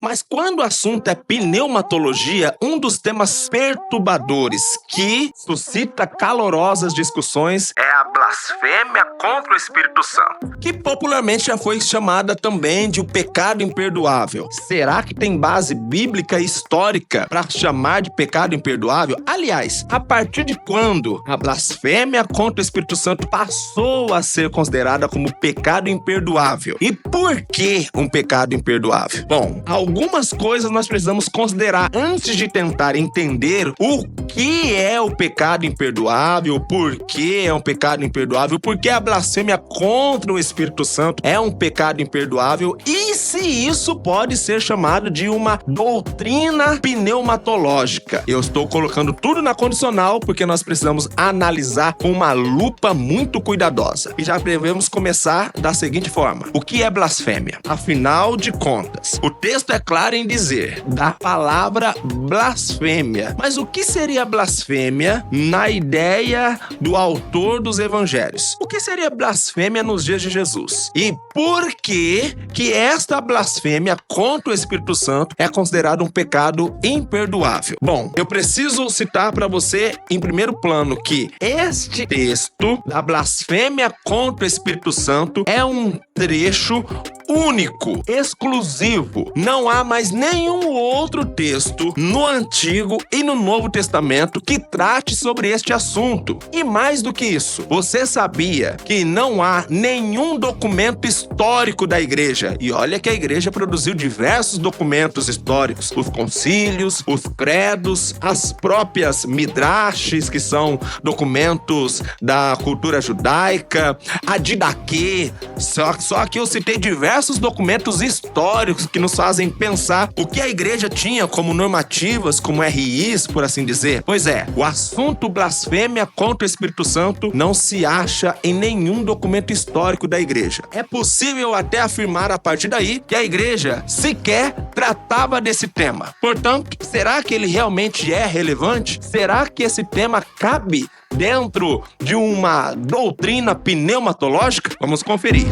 Mas quando o assunto é pneumatologia, um dos temas perturbadores que suscita calorosas discussões é a blasfêmia contra o Espírito Santo, que popularmente já foi chamada também de o pecado imperdoável. Será que tem base bíblica e histórica para chamar de pecado imperdoável? Aliás, a partir de quando a blasfêmia contra o Espírito Santo passou a ser considerada como pecado imperdoável? E por que um pecado imperdoável? Bom, algumas coisas nós precisamos considerar antes de tentar entender o que é o pecado imperdoável, por que é um pecado imperdoável, por que a blasfêmia contra o Espírito Santo é um pecado imperdoável e se isso pode ser chamado de uma doutrina pneumatológica. Eu estou colocando tudo na condicional porque nós precisamos analisar com uma lupa muito cuidadosa. E já devemos começar da seguinte forma: o que é blasfêmia? Afinal de contas, o texto é claro em dizer da palavra blasfêmia. Mas o que seria blasfêmia na ideia do autor dos evangelhos? O que seria blasfêmia nos dias de Jesus? E por que esta blasfêmia contra o Espírito Santo é considerada um pecado imperdoável? Bom, eu preciso citar para você em primeiro plano que este texto da blasfêmia contra o Espírito Santo é um trecho único, exclusivo. Não há mais nenhum outro texto no Antigo e no Novo Testamento que trate sobre este assunto. E mais do que isso, você sabia que não há nenhum documento histórico da igreja? E olha que a igreja produziu diversos documentos históricos, os concílios, os credos, as próprias midrashes, que são documentos da cultura judaica, a Didaquê. Só que eu citei diversos documentos históricos que nos fazem pensar o que a igreja tinha como normativas, como RIs, por assim dizer. Pois é, o assunto blasfêmia contra o Espírito Santo não se acha em nenhum documento histórico da igreja. É possível até afirmar a partir daí que a igreja sequer tratava desse tema. Portanto, será que ele realmente é relevante? Será que esse tema cabe dentro de uma doutrina pneumatológica? Vamos conferir.